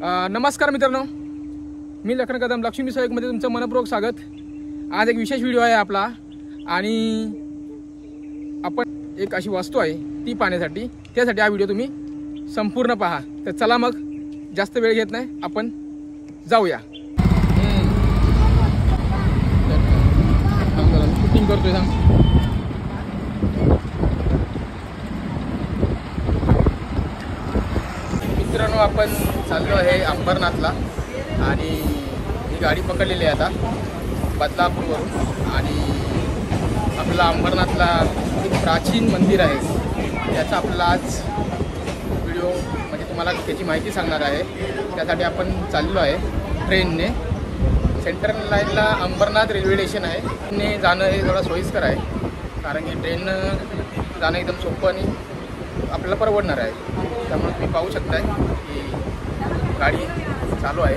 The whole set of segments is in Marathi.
नमस्कार मित्रांनो, मी लखन कदम लक्ष्मी सहयोगमध्ये तुमचं मनपूर्वक स्वागत। आज एक विशेष व्हिडिओ आहे आपला आणि आपण एक अशी वस्तू आहे ती पाहण्यासाठी, त्यासाठी हा व्हिडिओ तुम्ही संपूर्ण पहा। तर चला मग जास्त वेळ घेत नाही, आपण जाऊया। शूटिंग करतोय सांग। मित्रांनो, आपण चाललो आहे अंबरनाथला आणि ही गाडी पकडलेली आहे आता बदलापूरवरून। आणि आपला अंबरनाथला एक प्राचीन मंदिर आहे, त्याचा आपला आज व्हिडिओ म्हणजे तुम्हाला त्याची माहिती सांगणार आहे। त्यासाठी आपण चाललो आहे ट्रेनने। सेंट्रल लाईनला अंबरनाथ रेल्वे स्टेशन आहे, ट्रेनने जाणं हे थोडं सोयीस्कर आहे, कारण की ट्रेननं जाणं एकदम सोपं आणि आपल्याला परवडणार आहे। त्यामुळे तुम्ही पाहू शकताय की गाडी चालू आहे।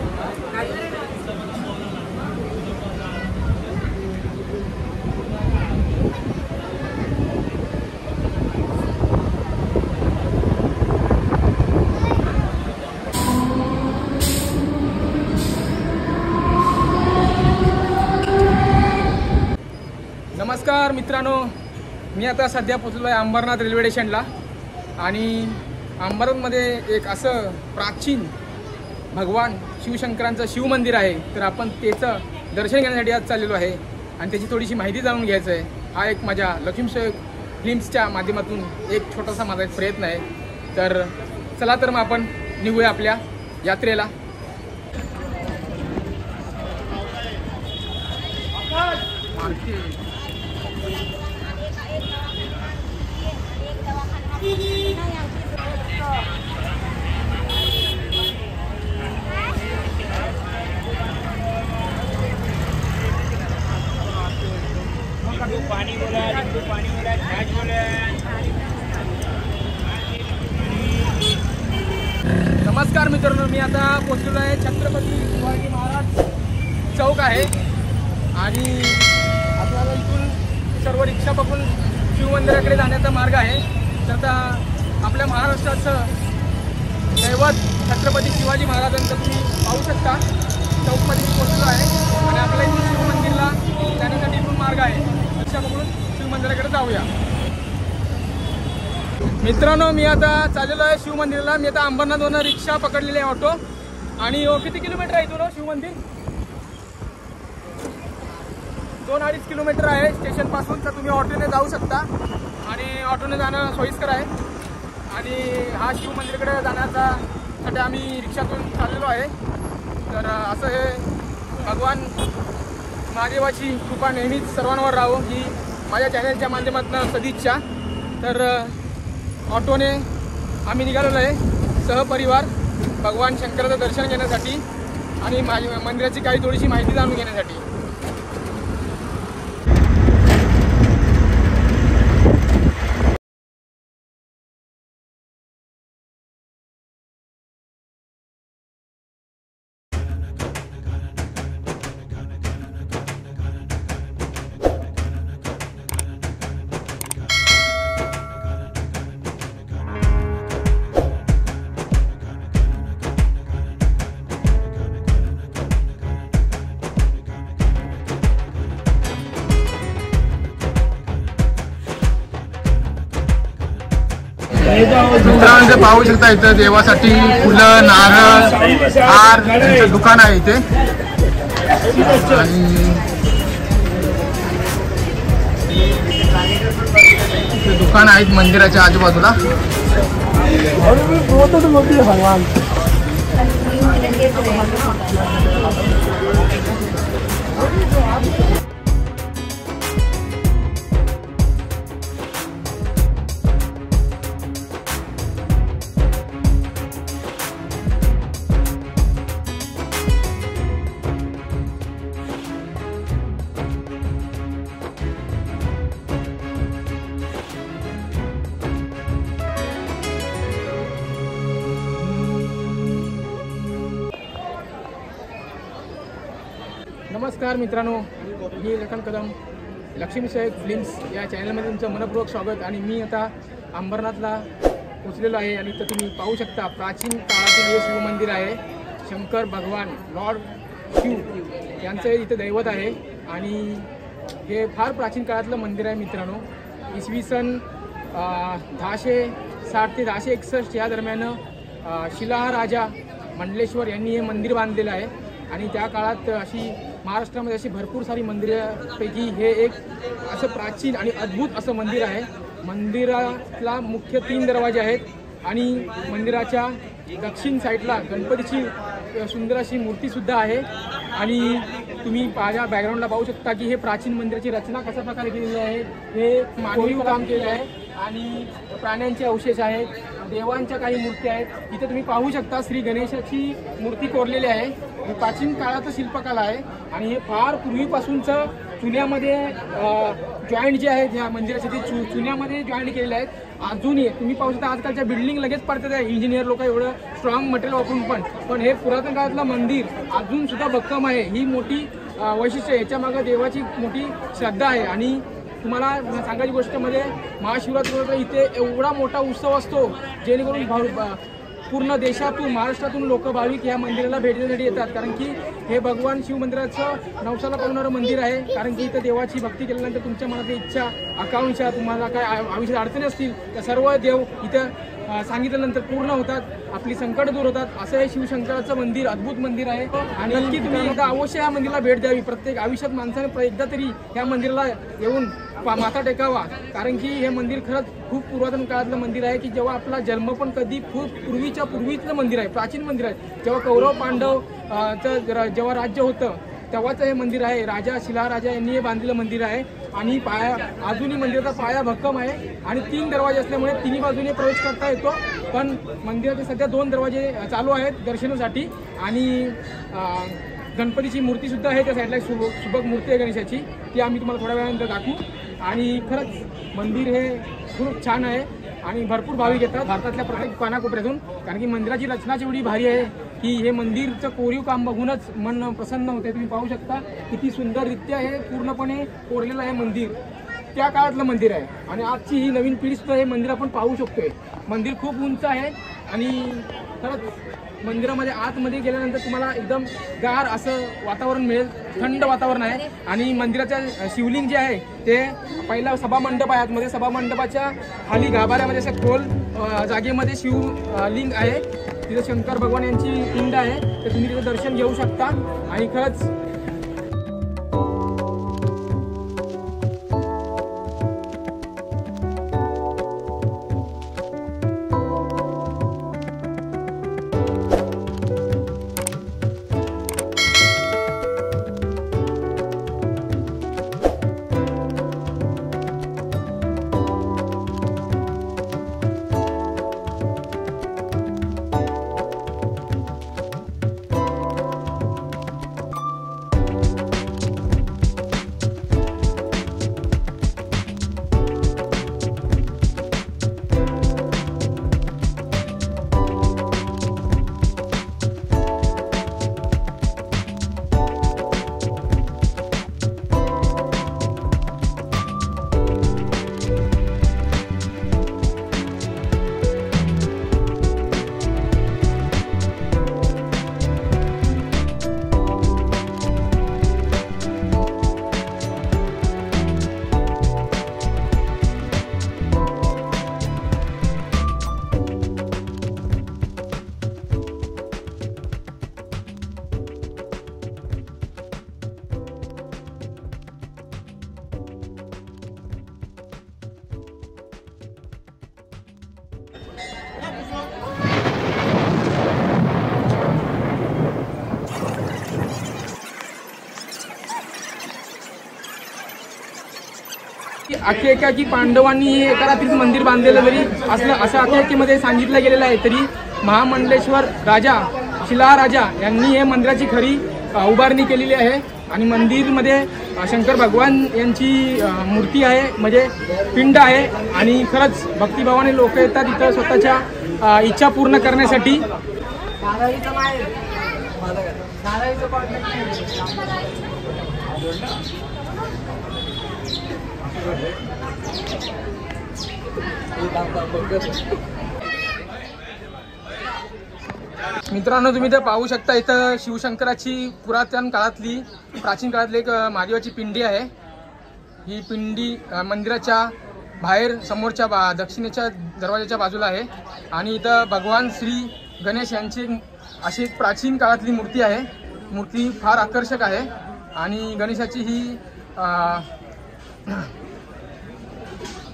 नमस्कार मित्रांनो, मी आता सध्या पोहोचलो आहे अंबरनाथ रेल्वे स्टेशनला आणि अंबरनाथमध्ये एक असं प्राचीन भगवान शिवशंकरांचं शिवमंदिर आहे। तर आपण त्याचं दर्शन घेण्यासाठी आज चाललेलो आहे आणि त्याची थोडीशी माहिती जाणून घ्यायचं आहे। हा एक माझ्या लक्ष्मी सहयोग फिल्म्सच्या माध्यमातून एक छोटासा माझा एक प्रयत्न आहे। तर चला तर मग आपण निघूया आपल्या यात्रेला। नमस्कार मित्रांनो, मी आता पोहोचलेलो आहे छत्रपती शिवाजी महाराज चौक आहे आणि आपल्याला इथून सर्व रिक्षा पकडून शिवमंदिराकडे जाण्याचा मार्ग आहे। तर आता आपल्या महाराष्ट्राचं दैवत छत्रपती शिवाजी महाराजांचं तुम्ही पाहू शकता, चौकमध्ये पोहोचलो आहे आणि आपल्या इथून शिवमंदिरला जाण्यासाठी इथून मार्ग आहे। रिक्षा पकडून शिवमंदिराकडे जाऊया। मित्रांनो, मी आता चाललेलो आहे शिवमंदिरला। मी आता अंबरनाथवरून रिक्षा पकडलेली आहे, ऑटो। आणि किती किलोमीटर आहे इथून शिवमंदिर? 2-2.5 किलोमीटर आहे स्टेशनपासून। तर तुम्ही ऑटोने जाऊ शकता आणि ऑटोने जाणं सोयीस्कर आहे। आणि हा शिवमंदिराकडे जाण्यासाठी आम्ही रिक्षातून चाललेलो आहे। तर असं हे भगवान महादेवाची कृपा नेहमीच सर्वांवर राहो ही माझ्या चॅनलच्या माध्यमातून सदिच्छा। तर ऑटोने आम्ही निघालेलो आहे सहपरिवार भगवान शंकराचं दर्शन घेण्यासाठी आणि माझ्या मंदिराची काही थोडीशी माहिती जाणून घेण्यासाठी। मित्रांनो, पाहू शकता इथं देवासाठी फुलं, नारळ, हार यांचं दुकान आहे इथे। आणि इथे दुकान आहेत मंदिराच्या आजूबाजूला। नमस्कार मित्रांनो, मी लखन कदम लक्ष्मी सहयोग फिल्म्स या चॅनलमध्ये तुमचं मनपूर्वक स्वागत। आणि मी आता अंबरनाथला पोचलेलो आहे आणि इथं तुम्ही पाहू शकता प्राचीन काळातील हे शिवमंदिर आहे शंकर भगवान लॉर्ड शिव यांचं इथं दैवत आहे आणि हे फार प्राचीन काळातलं मंदिर आहे मित्रांनो. इसवी सन 1060 ते 1061 या दरम्यान शिलाहा राजा मंडलेश्वर यांनी हे मंदिर बांधलेलं आहे आणि त्या काळात अशी महाराष्ट्रामध्ये अशी भरपूर सारी मंदिरापैकी हे एक असं प्राचीन आणि अद्भुत असं मंदिर आहे. मंदिराला मुख्य 3 दरवाजे आहेत आणि मंदिराच्या दक्षिण साईडला गणपतीची सुंदर अशी मूर्तीसुद्धा आहे आणि तुम्ही माझ्या बॅकग्राऊंडला पाहू शकता की हे प्राचीन मंदिराची रचना कशा प्रकारे केलेली आहे. हे मानवी काम केलं आहे आणि प्राण्यांचे अवशेष आहेत, देवांच्या काही मूर्ती आहेत. इथे तुम्ही पाहू शकता श्री गणेशाची मूर्ती कोरलेली आहे. ही प्राचीन काळाचं शिल्पकला आहे आणि हे फार पूर्वीपासूनचं चुन्यामध्ये जॉईंट जे आहेत ह्या मंदिराचे ते चुन्यामध्ये जॉईंट केलेले आहेत. अजूनही तुम्ही पाहू शकता आजकालच्या बिल्डिंग लगेच पडतात आहे इंजिनियर लोक एवढं स्ट्रॉंग मटेरियल वापरून पण हे पुरातन काळातलं मंदिर अजून सुद्धा भक्कम आहे. ही मोठी वैशिष्ट्य, याच्यामागं देवाची मोठी श्रद्धा आहे. आणि तुम्हाला सांगायची गोष्ट म्हणजे महाशिवरात्रीवर इथे एवढा मोठा उत्सव असतो जेणेकरून पूर्ण देशातून महाराष्ट्रातून लोक भाविक या मंदिराला भेट देण्यासाठी येतात. कारण की हे भगवान शिव मंदिराचं नवसाला पावणारं मंदिर आहे. कारण की इथं देवाची भक्ती केल्यानंतर तुमच्या मनातली इच्छा, आकांक्षा, तुम्हाला काय आयुष्यात अडचणी असतील त्या सर्व देव इथं सांगितल्यानंतर पूर्ण होतात, आपली संकट दूर होतात. असं हे शिवशंकराचं मंदिर अद्भुत मंदिर आहे आणि नक्की तुम्ही एकदा अवश्य या मंदिराला भेट द्यावी. प्रत्येक आयुष्यात माणसाने एकदा तरी या मंदिराला येऊन माथा टेकावा. कारण की हे मंदिर खरंच खूप पुरातन काळातलं मंदिर आहे की जेव्हा आपला जन्म पण कधी खूप पूर्वीचं मंदिर आहे, प्राचीन मंदिर आहे. जेव्हा कौरव पांडव जेव्हा राज्य होतं तेव्हाचं हे मंदिर आहे. राजा शिलाहा राजा यांनी हे बांधलेलं मंदिर आहे आणि अजूनही मंदिराचा पाया भक्कम आहे आणि 3 दरवाजे असल्यामुळे 3 बाजूने प्रवेश करता येतो. पण मंदिराचे सध्या 2 दरवाजे चालू आहेत दर्शनासाठी आणि गणपतीची मूर्तीसुद्धा आहे त्या साईडला. सुबक मूर्ती आहे गणेशाची, ती आम्ही तुम्हाला थोड्या वेळानंतर दाखवू. आणि खरंच मंदिर हे खूप छान आहे आणि भरपूर भाविक येतात भारतातल्या प्रत्येक कानाकोपऱ्यातून. कारण की मंदिराची रचनाच एवढी भारी आहे की हे मंदिरचं कोरीव काम बघूनच मन प्रसन्न होते. तुम्ही पाहू शकता किती सुंदररित्या हे पूर्णपणे कोरलेलं आहे मंदिर. त्या काळातलं मंदिर आहे आणि आजची ही नवीन पिढीसुद्धा हे मंदिर आपण पाहू शकतोय. मंदिर खूप उंच आहे आणि खरंच मंदिरामध्ये आतमध्ये गेल्यानंतर तुम्हाला एकदम गार असं वातावरण मिळेल, थंड वातावरण आहे. आणि मंदिराच्या शिवलिंग जे आहे ते पहिला सभामंडप आहे. आतमध्ये सभामंडपाच्या खाली गाभाऱ्यामध्ये असं खोल जागेमध्ये शिवलिंग आहे. तिथे शंकर भगवान यांची पिंड आहे, तर तुम्ही तिथं दर्शन घेऊ शकता. आणि खरंच आख्यायिका की पांडवांनी एका रात्रीत मंदिर बांधलेलं जरी असलं असं आख्यायिकेमध्ये सांगितलं गेलेलं आहे, तरी महामंडलेश्वर राजा शिलाहा राजा यांनी हे मंदिराची खरी उभारणी केलेली आहे. आणि मंदिरमध्ये शंकर भगवान यांची मूर्ती आहे, म्हणजे पिंड आहे. आणि खरंच भक्तिभावाने लोक येतात इथं स्वतःच्या इच्छा पूर्ण करण्यासाठी. मित्रांनो, तुम्ही ते पाहू शकता, इथं शिवशंकराची प्राचीन काळातली एक महादेवाची पिंडी आहे। ही पिंडी मंदिराच्या बाहेर समोरच्या दक्षिणेच्या दरवाजाच्या बाजूला आहे आणि इथं भगवान श्री गणेश यांची अशी एक प्राचीन काळातली मूर्ती आहे। मूर्ती फार आकर्षक आहे आणि गणेशाची ही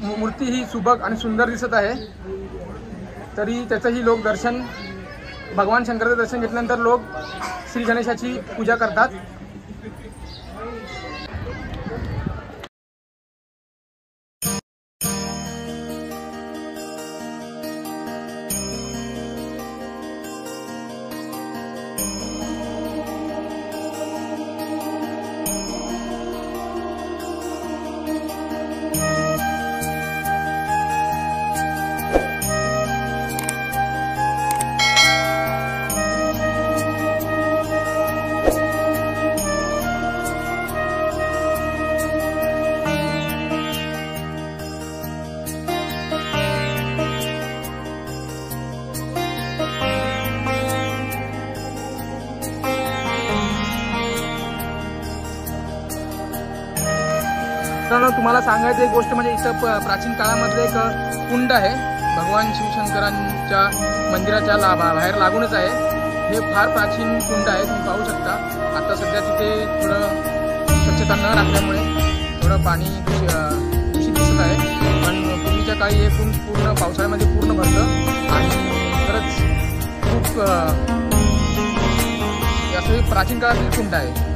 मूर्ती ही सुबक आणि सुंदर दिसत आहे। तरी त्याचंही लोक दर्शन, भगवान शंकराचं दर्शन घेतल्यानंतर लोक श्री गणेशाची पूजा करतात। तर तुम्हाला सांगायचं एक गोष्ट म्हणजे इथं प्राचीन काळामधलं एक कुंड आहे, भगवान शिवशंकरांच्या मंदिराच्या बाहेर लागूनच आहे। हे फार प्राचीन कुंड आहे, तुम्ही पाहू शकता। आता सध्या तिथे थोडं स्वच्छता न राखल्यामुळे थोडं पाणी दूषित दिसत आहे, पण पूर्वीच्या काळी हे कुंड पूर्ण पावसाळ्यामध्ये पूर्ण भरलं आणि खरंच खूप असं प्राचीन काळातील कुंड आहे।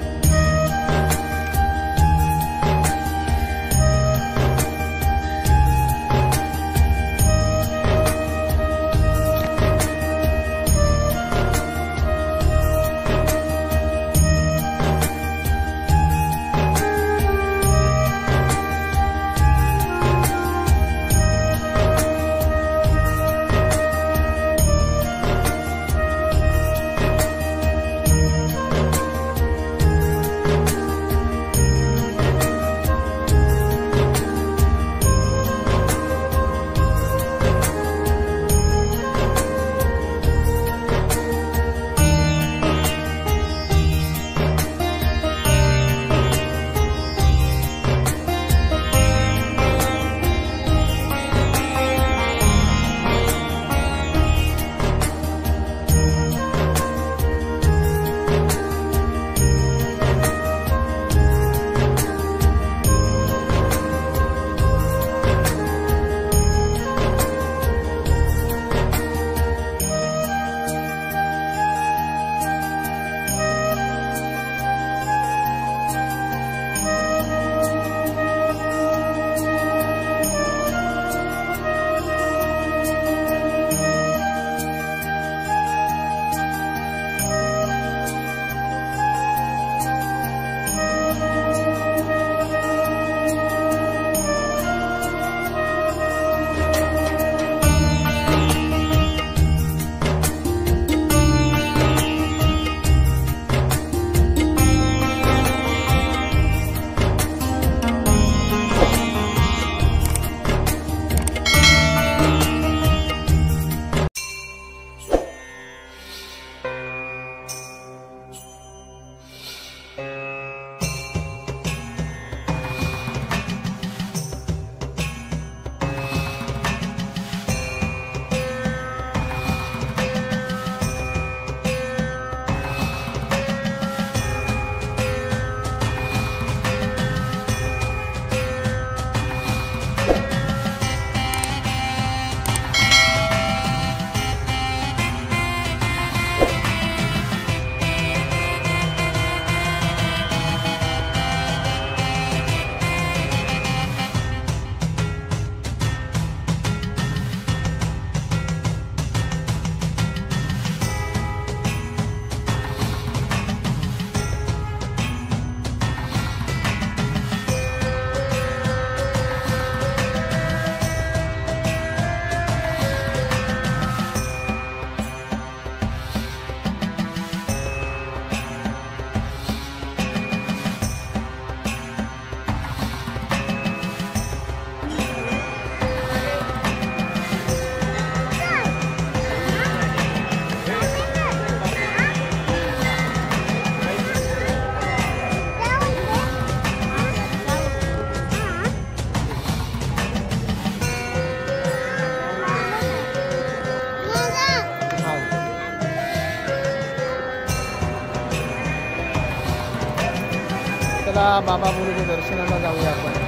चला बाबा बोलूच्या दर्शनाला जाऊया आपण.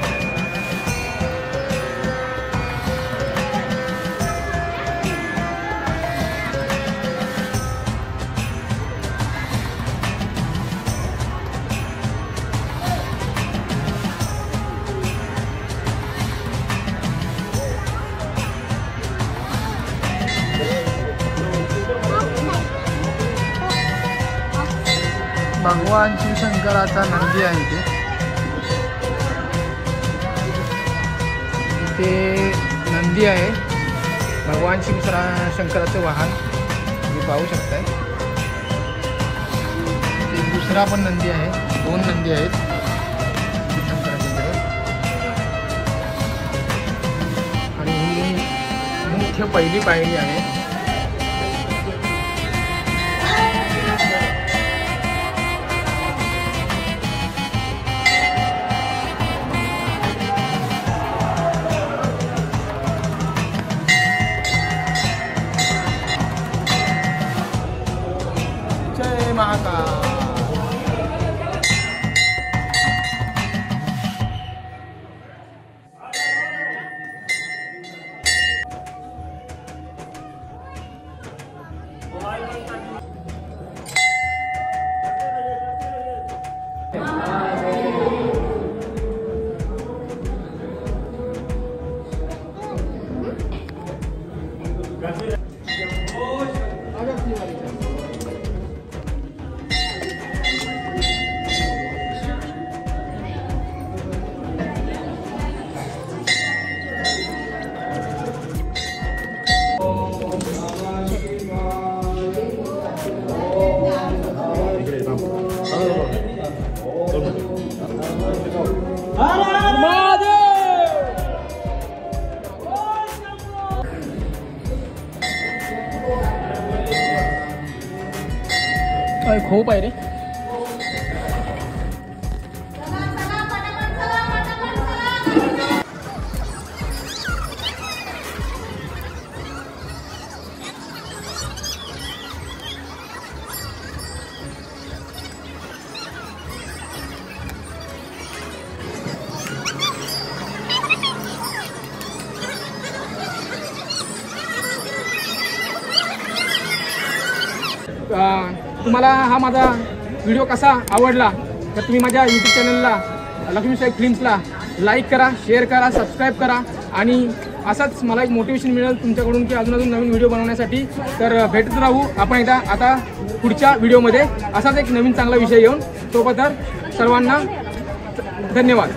भगवान शिवशंकराचा नंदी आहे इथे नंदी आहे. भगवान शिवशंकराचं वाहन तुम्ही पाहू शकताय. दुसरा पण नंदी आहे, 2 नंदी आहेत शिवशंकराचे. आणि ही मुख्य पहिली पायरी आहे. खूप आहे रे. तुम्हाला हा माझा व्हिडिओ कसा आवडला तर तुम्ही माझ्या यूट्यूब चॅनलला लक्ष्मीशाही फिल्म्सला लाईक करा, शेअर करा, सबस्क्राईब करा. आणि असाच मला एक मोटिवेशन मिळेल तुमच्याकडून की अजून नवीन व्हिडिओ बनवण्यासाठी. तर भेटत राहू आपण आता पुढच्या व्हिडिओमध्ये असाच एक नवीन चांगला विषय घेऊन. तोपर्यंत सर्वांना धन्यवाद.